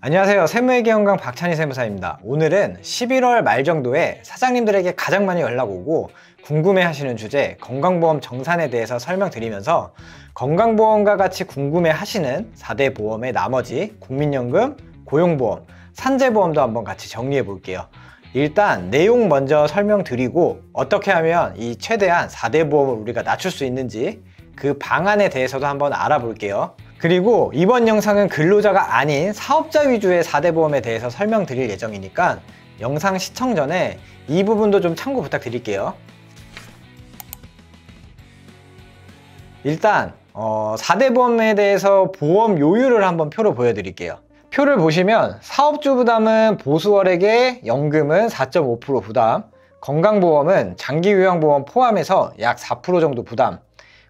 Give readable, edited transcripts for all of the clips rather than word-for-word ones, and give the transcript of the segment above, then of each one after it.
안녕하세요. 세무회계 건강 박찬희 세무사입니다. 오늘은 11월 말 정도에 사장님들에게 가장 많이 연락 오고 궁금해 하시는 주제 건강보험 정산에 대해서 설명드리면서 건강보험과 같이 궁금해 하시는 4대 보험의 나머지 국민연금, 고용보험, 산재보험도 한번 같이 정리해 볼게요. 일단 내용 먼저 설명드리고 어떻게 하면 이 최대한 4대 보험을 우리가 낮출 수 있는지 그 방안에 대해서도 한번 알아볼게요. 그리고 이번 영상은 근로자가 아닌 사업자 위주의 4대 보험에 대해서 설명드릴 예정이니까 영상 시청 전에 이 부분도 좀 참고 부탁드릴게요. 일단 4대 보험에 대해서 보험 요율을 한번 표로 보여드릴게요. 표를 보시면 사업주 부담은 보수월액에 연금은 4.5% 부담, 건강보험은 장기요양보험 포함해서 약 4% 정도 부담,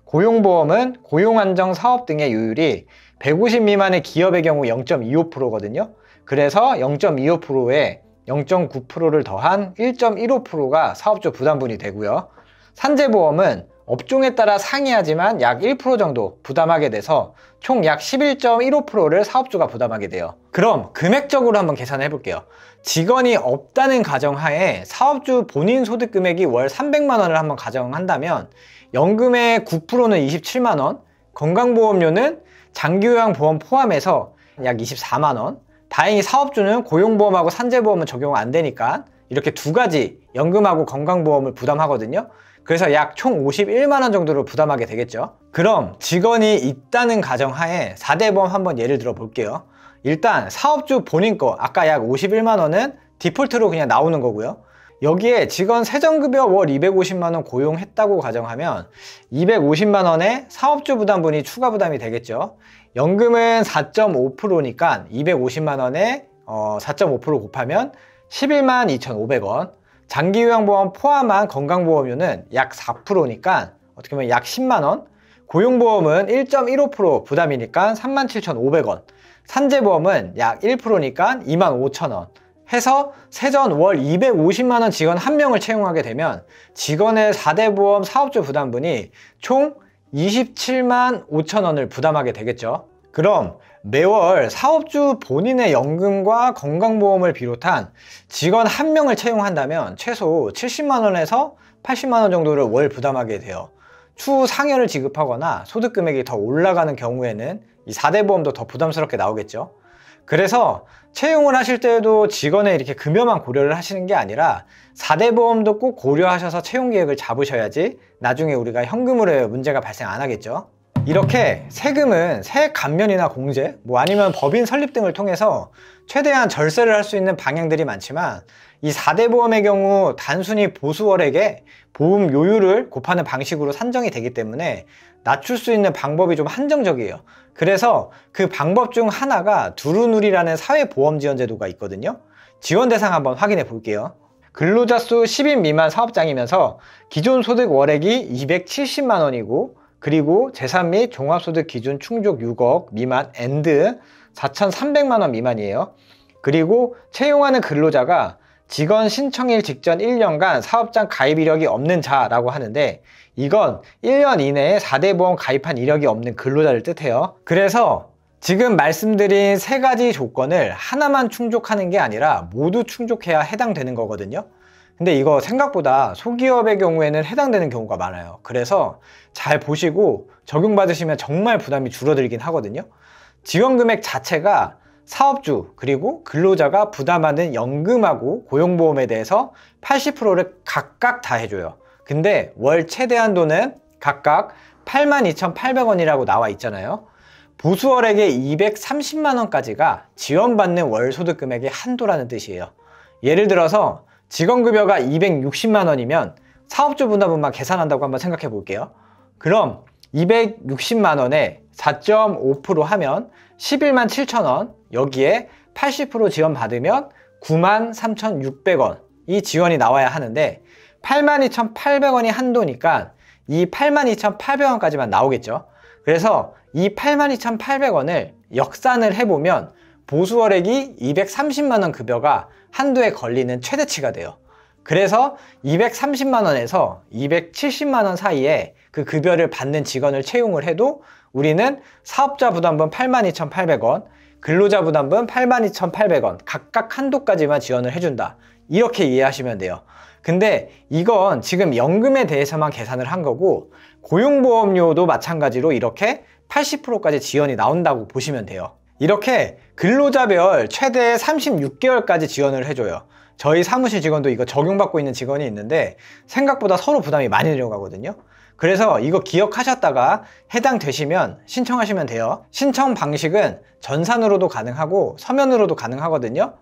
고용보험은 고용안정 사업 등의 요율이 150 미만의 기업의 경우 0.25%거든요. 그래서 0.25%에 0.9%를 더한 1.15%가 사업주 부담분이 되고요. 산재보험은 업종에 따라 상이하지만 약 1% 정도 부담하게 돼서 총 약 11.15%를 사업주가 부담하게 돼요. 그럼 금액적으로 한번 계산해 볼게요. 직원이 없다는 가정하에 사업주 본인 소득 금액이 월 300만 원을 한번 가정한다면 연금의 9%는 27만 원, 건강보험료는 장기요양보험 포함해서 약 24만 원, 다행히 사업주는 고용보험하고 산재보험은 적용 안 되니까 이렇게 두 가지 연금하고 건강보험을 부담하거든요. 그래서 약 총 51만 원 정도를 부담하게 되겠죠. 그럼 직원이 있다는 가정하에 4대 보험 한번 예를 들어 볼게요. 일단 사업주 본인 거 아까 약 51만 원은 디폴트로 그냥 나오는 거고요. 여기에 직원 세전급여 월 250만 원 고용했다고 가정하면 250만 원의 사업주 부담분이 추가 부담이 되겠죠. 연금은 4.5%니까 250만 원에 4.5% 곱하면 11만 2,500원, 장기요양보험 포함한 건강보험료는 약 4%니까 어떻게 보면 약 10만 원, 고용보험은 1.15% 부담이니까 37,500원, 산재보험은 약 1%니까 25,000원 해서 세전 월 250만 원 직원 한 명을 채용하게 되면 직원의 4대 보험 사업주 부담분이 총 27만 5천 원을 부담하게 되겠죠. 그럼 매월 사업주 본인의 연금과 건강보험을 비롯한 직원 한 명을 채용한다면 최소 70만 원에서 80만 원 정도를 월 부담하게 돼요. 추후 상여를 지급하거나 소득 금액이 더 올라가는 경우에는 이 4대 보험도 더 부담스럽게 나오겠죠. 그래서 채용을 하실 때에도 직원의 이렇게 급여만 고려를 하시는 게 아니라 4대 보험도 꼭 고려하셔서 채용 계획을 잡으셔야지 나중에 우리가 현금으로 문제가 발생 안 하겠죠. 이렇게 세금은 세액 감면이나 공제, 아니면 법인 설립 등을 통해서 최대한 절세를 할 수 있는 방향들이 많지만 이 4대 보험의 경우 단순히 보수월액에 보험 요율을 곱하는 방식으로 산정이 되기 때문에 낮출 수 있는 방법이 좀 한정적이에요. 그래서 그 방법 중 하나가 두루누리라는 사회보험지원제도가 있거든요. 지원 대상 한번 확인해 볼게요. 근로자 수 10인 미만 사업장이면서 기존 소득 월액이 270만 원이고 그리고 재산 및 종합소득 기준 충족 6억 미만 앤드 4,300만 원 미만이에요. 그리고 채용하는 근로자가 직원 신청일 직전 1년간 사업장 가입 이력이 없는 자라고 하는데 이건 1년 이내에 4대 보험 가입한 이력이 없는 근로자를 뜻해요. 그래서 지금 말씀드린 세 가지 조건을 하나만 충족하는 게 아니라 모두 충족해야 해당되는 거거든요. 근데 이거 생각보다 소기업의 경우에는 해당되는 경우가 많아요. 그래서 잘 보시고 적용받으시면 정말 부담이 줄어들긴 하거든요. 지원 금액 자체가 사업주 그리고 근로자가 부담하는 연금하고 고용보험에 대해서 80%를 각각 다 해줘요. 근데 월 최대 한도는 각각 82,800원이라고 나와 있잖아요. 보수월액의 230만 원까지가 지원받는 월 소득 금액의 한도라는 뜻이에요. 예를 들어서 직원급여가 260만 원이면 사업주 부담분만 계산한다고 한번 생각해 볼게요. 그럼 260만 원에 4.5% 하면 11만 7천 원, 여기에 80% 지원받으면 9만 3,600원 이 지원이 나와야 하는데 82,800원이 한도니까 이 82,800원까지만 나오겠죠. 그래서 이 82,800원을 역산을 해보면 보수월액이 230만 원 급여가 한도에 걸리는 최대치가 돼요. 그래서 230만 원에서 270만 원 사이에 그 급여를 받는 직원을 채용을 해도 우리는 사업자 부담분 82,800원, 근로자 부담분 82,800원 각각 한도까지만 지원을 해준다. 이렇게 이해하시면 돼요. 근데 이건 지금 연금에 대해서만 계산을 한 거고 고용보험료도 마찬가지로 이렇게 80%까지 지원이 나온다고 보시면 돼요. 이렇게 근로자별 최대 36개월까지 지원을 해줘요. 저희 사무실 직원도 이거 적용받고 있는 직원이 있는데 생각보다 서로 부담이 많이 들어가거든요. 그래서 이거 기억하셨다가 해당되시면 신청하시면 돼요. 신청 방식은 전산으로도 가능하고 서면으로도 가능하거든요.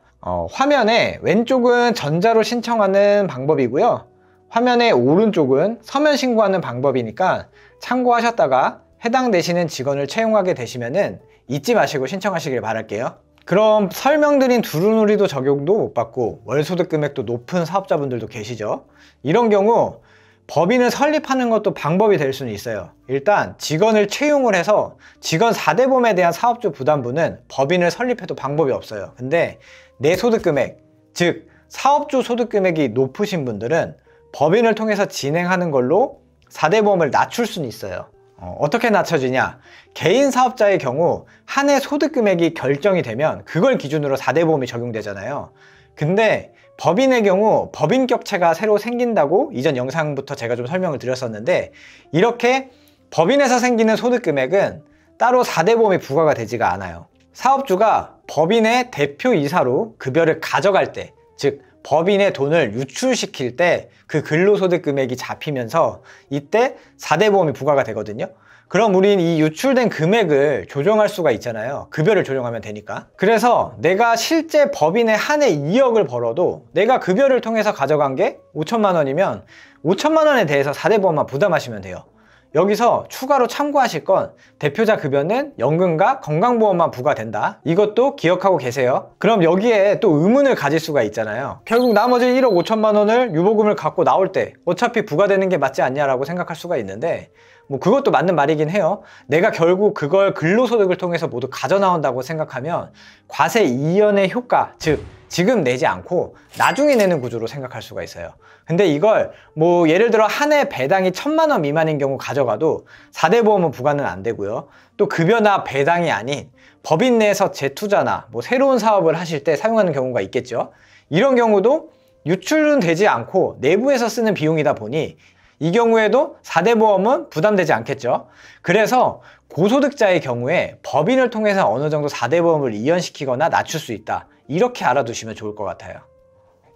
화면에 왼쪽은 전자로 신청하는 방법이고요. 화면의 오른쪽은 서면 신고하는 방법이니까 참고하셨다가 해당되시는 직원을 채용하게 되시면은 잊지 마시고 신청하시길 바랄게요. 그럼 설명드린 두루누리도 적용도 못 받고 월소득 금액도 높은 사업자분들도 계시죠. 이런 경우 법인을 설립하는 것도 방법이 될 수는 있어요. 일단 직원을 채용을 해서 직원 4대 보험에 대한 사업주 부담분은 법인을 설립해도 방법이 없어요. 근데 내 소득 금액, 즉 사업주 소득 금액이 높으신 분들은 법인을 통해서 진행하는 걸로 4대 보험을 낮출 수는 있어요. 어떻게 낮춰지냐? 개인 사업자의 경우 한 해 소득 금액이 결정이 되면 그걸 기준으로 4대 보험이 적용되잖아요. 근데 법인의 경우 법인 격차가 새로 생긴다고 이전 영상부터 제가 좀 설명을 드렸었는데, 이렇게 법인에서 생기는 소득 금액은 따로 4대 보험이 부과가 되지가 않아요. 사업주가 법인의 대표이사로 급여를 가져갈 때, 즉 법인의 돈을 유출시킬 때 그 근로소득 금액이 잡히면서 이때 4대 보험이 부과가 되거든요. 그럼 우린 이 유출된 금액을 조정할 수가 있잖아요. 급여를 조정하면 되니까. 그래서 내가 실제 법인에 한 해 2억을 벌어도 내가 급여를 통해서 가져간 게 5천만 원이면 5천만 원에 대해서 4대 보험만 부담하시면 돼요. 여기서 추가로 참고하실 건 대표자 급여는 연금과 건강보험만 부과된다. 이것도 기억하고 계세요. 그럼 여기에 또 의문을 가질 수가 있잖아요. 결국 나머지 1억 5천만 원을 유보금을 갖고 나올 때 어차피 부과되는 게 맞지 않냐라고 생각할 수가 있는데, 뭐 그것도 맞는 말이긴 해요. 내가 결국 그걸 근로소득을 통해서 모두 가져나온다고 생각하면 과세 이연의 효과, 즉 지금 내지 않고 나중에 내는 구조로 생각할 수가 있어요. 근데 이걸 뭐 예를 들어 한 해 배당이 1,000만 원 미만인 경우 가져가도 4대 보험은 부과는 안 되고요. 또 급여나 배당이 아닌 법인 내에서 재투자나 뭐 새로운 사업을 하실 때 사용하는 경우가 있겠죠. 이런 경우도 유출은 되지 않고 내부에서 쓰는 비용이다 보니 이 경우에도 4대 보험은 부담되지 않겠죠. 그래서 고소득자의 경우에 법인을 통해서 어느 정도 4대 보험을 이연시키거나 낮출 수 있다. 이렇게 알아두시면 좋을 것 같아요.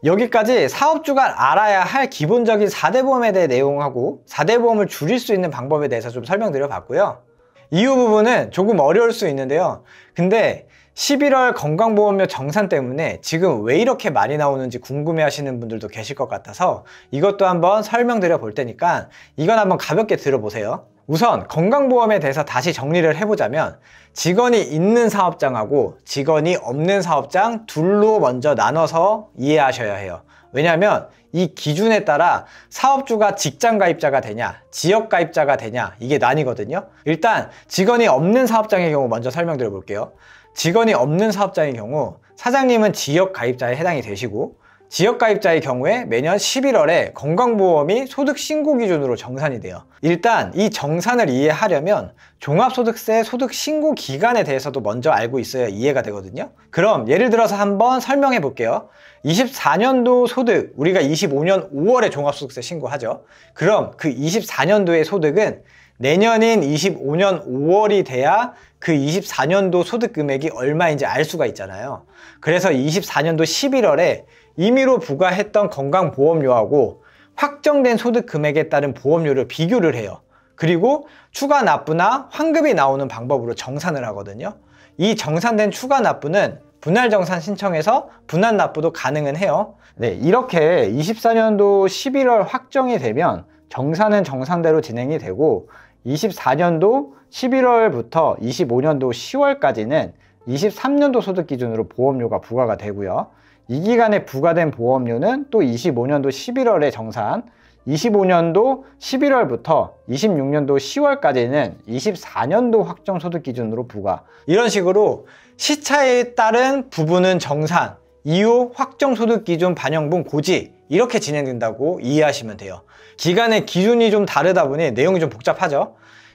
여기까지 사업주가 알아야 할 기본적인 4대 보험에 대해 내용하고 4대 보험을 줄일 수 있는 방법에 대해서 좀 설명드려 봤고요. 이후 부분은 조금 어려울 수 있는데요. 근데 11월 건강보험료 정산 때문에 지금 왜 이렇게 많이 나오는지 궁금해 하시는 분들도 계실 것 같아서 이것도 한번 설명드려 볼 테니까 이건 한번 가볍게 들어보세요. 우선 건강보험에 대해서 다시 정리를 해보자면 직원이 있는 사업장하고 직원이 없는 사업장 둘로 먼저 나눠서 이해하셔야 해요. 왜냐하면 이 기준에 따라 사업주가 직장 가입자가 되냐 지역 가입자가 되냐 이게 나뉘거든요. 일단 직원이 없는 사업장의 경우 먼저 설명드려 볼게요. 직원이 없는 사업장의 경우 사장님은 지역 가입자에 해당이 되시고, 지역 가입자의 경우에 매년 11월에 건강보험이 소득 신고 기준으로 정산이 돼요. 일단 이 정산을 이해하려면 종합소득세 소득 신고 기간에 대해서도 먼저 알고 있어야 이해가 되거든요. 그럼 예를 들어서 한번 설명해 볼게요. 24년도 소득, 우리가 25년 5월에 종합소득세 신고하죠. 그럼 그 24년도의 소득은 내년인 25년 5월이 돼야 그 24년도 소득 금액이 얼마인지 알 수가 있잖아요. 그래서 24년도 11월에 임의로 부과했던 건강보험료하고 확정된 소득 금액에 따른 보험료를 비교를 해요. 그리고 추가 납부나 환급이 나오는 방법으로 정산을 하거든요. 이 정산된 추가 납부는 분할정산 신청해서 분할 납부도 가능은 해요. 네, 이렇게 24년도 11월 확정이 되면 정산은 정산대로 진행이 되고 24년도 11월부터 25년도 10월까지는 23년도 소득 기준으로 보험료가 부과가 되고요. 이 기간에 부과된 보험료는 또 25년도 11월에 정산, 25년도 11월부터 26년도 10월까지는 24년도 확정 소득 기준으로 부과. 이런 식으로 시차에 따른 부분은 정산, 이후 확정 소득 기준 반영분 고지, 이렇게 진행된다고 이해하시면 돼요. 기간의 기준이 좀 다르다 보니 내용이 좀 복잡하죠.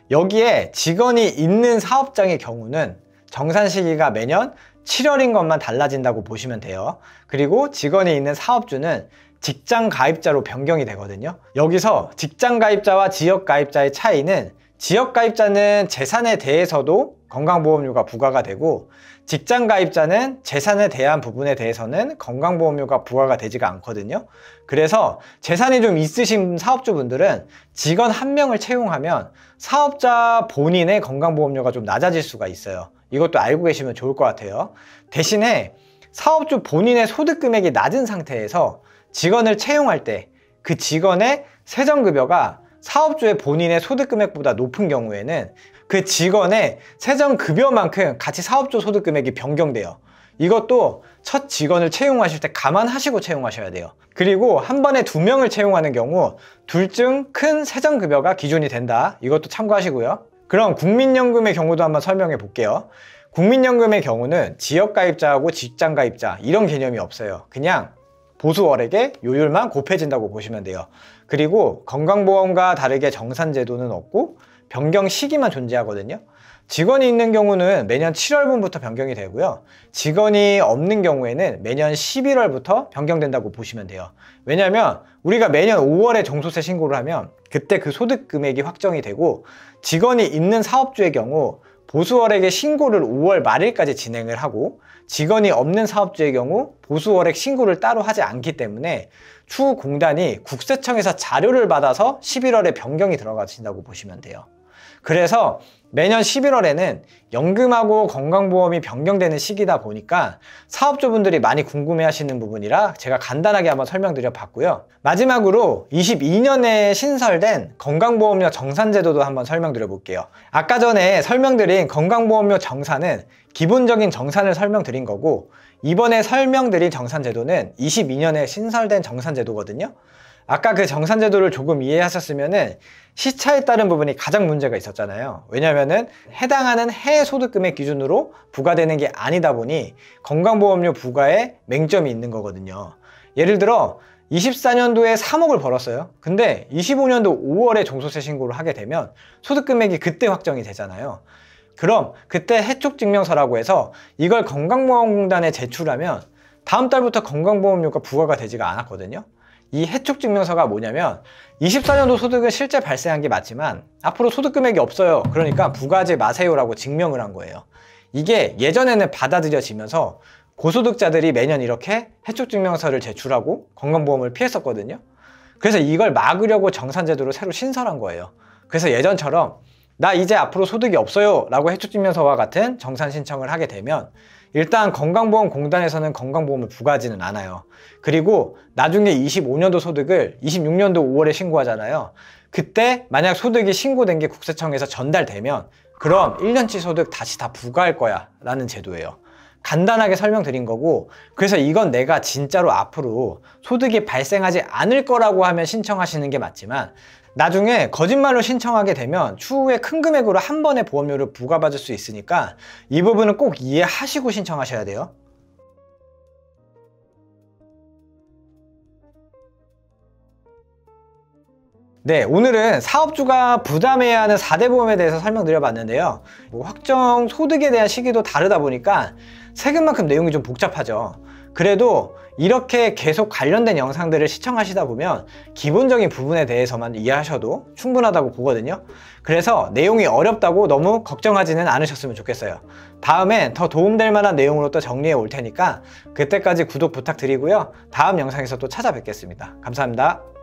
여기에 직원이 있는 사업장의 경우는 정산 시기가 매년 7월인 것만 달라진다고 보시면 돼요. 그리고 직원이 있는 사업주는 직장 가입자로 변경이 되거든요. 여기서 직장 가입자와 지역 가입자의 차이는, 지역 가입자는 재산에 대해서도 건강보험료가 부과가 되고, 직장 가입자는 재산에 대한 부분에 대해서는 건강보험료가 부과가 되지가 않거든요. 그래서 재산이 좀 있으신 사업주분들은 직원 한 명을 채용하면 사업자 본인의 건강보험료가 좀 낮아질 수가 있어요. 이것도 알고 계시면 좋을 것 같아요. 대신에 사업주 본인의 소득 금액이 낮은 상태에서 직원을 채용할 때 그 직원의 세전급여가 사업주의 본인의 소득 금액보다 높은 경우에는 그 직원의 세전급여만큼 같이 사업주 소득 금액이 변경돼요. 이것도 첫 직원을 채용하실 때 감안하시고 채용하셔야 돼요. 그리고 한 번에 2명을 채용하는 경우 둘 중 큰 세전급여가 기준이 된다. 이것도 참고하시고요. 그럼 국민연금의 경우도 한번 설명해 볼게요. 국민연금의 경우는 지역가입자하고 직장가입자 이런 개념이 없어요. 그냥 보수월액의 요율만 곱해진다고 보시면 돼요. 그리고 건강보험과 다르게 정산제도는 없고 변경 시기만 존재하거든요. 직원이 있는 경우는 매년 7월분부터 변경이 되고요. 직원이 없는 경우에는 매년 11월부터 변경된다고 보시면 돼요. 왜냐하면 우리가 매년 5월에 종소세 신고를 하면 그때 그 소득 금액이 확정이 되고, 직원이 있는 사업주의 경우 보수월액의 신고를 5월 말일까지 진행을 하고, 직원이 없는 사업주의 경우 보수월액 신고를 따로 하지 않기 때문에 추후 공단이 국세청에서 자료를 받아서 11월에 변경이 들어가신다고 보시면 돼요. 그래서 매년 11월에는 연금하고 건강보험이 변경되는 시기다 보니까 사업주분들이 많이 궁금해하시는 부분이라 제가 간단하게 한번 설명드려 봤고요. 마지막으로 22년에 신설된 건강보험료 정산제도도 한번 설명드려 볼게요. 아까 전에 설명드린 건강보험료 정산은 기본적인 정산을 설명드린 거고, 이번에 설명드린 정산제도는 22년에 신설된 정산제도거든요. 아까 그 정산제도를 조금 이해하셨으면은 시차에 따른 부분이 가장 문제가 있었잖아요. 왜냐면은 해당하는 해 소득금액 기준으로 부과되는 게 아니다 보니 건강보험료 부과에 맹점이 있는 거거든요. 예를 들어 24년도에 3억을 벌었어요. 근데 25년도 5월에 종소세 신고를 하게 되면 소득금액이 그때 확정이 되잖아요. 그럼 그때 해촉증명서라고 해서 이걸 건강보험공단에 제출하면 다음 달부터 건강보험료가 부과가 되지가 않았거든요. 이 해촉증명서가 뭐냐면 24년도 소득은 실제 발생한 게 맞지만 앞으로 소득금액이 없어요. 그러니까 부과하지 마세요 라고 증명을 한 거예요. 이게 예전에는 받아들여지면서 고소득자들이 매년 이렇게 해촉증명서를 제출하고 건강보험을 피했었거든요. 그래서 이걸 막으려고 정산제도를 새로 신설한 거예요. 그래서 예전처럼 나 이제 앞으로 소득이 없어요 라고 해촉증명서와 같은 정산 신청을 하게 되면 일단 건강보험공단에서는 건강보험을 부과하지는 않아요. 그리고 나중에 25년도 소득을 26년도 5월에 신고하잖아요. 그때 만약 소득이 신고된 게 국세청에서 전달되면 그럼 1년치 소득 다시 다 부과할 거야 라는 제도예요. 간단하게 설명드린 거고, 그래서 이건 내가 진짜로 앞으로 소득이 발생하지 않을 거라고 하면 신청하시는 게 맞지만 나중에 거짓말로 신청하게 되면 추후에 큰 금액으로 한 번에 보험료를 부과받을 수 있으니까 이 부분은 꼭 이해하시고 신청하셔야 돼요. 네, 오늘은 사업주가 부담해야 하는 4대 보험에 대해서 설명드려 봤는데요. 확정 소득에 대한 시기도 다르다 보니까 세금만큼 내용이 좀 복잡하죠. 그래도 이렇게 계속 관련된 영상들을 시청하시다 보면 기본적인 부분에 대해서만 이해하셔도 충분하다고 보거든요. 그래서 내용이 어렵다고 너무 걱정하지는 않으셨으면 좋겠어요. 다음엔 더 도움될 만한 내용으로 또 정리해 올 테니까 그때까지 구독 부탁드리고요. 다음 영상에서 또 찾아뵙겠습니다. 감사합니다.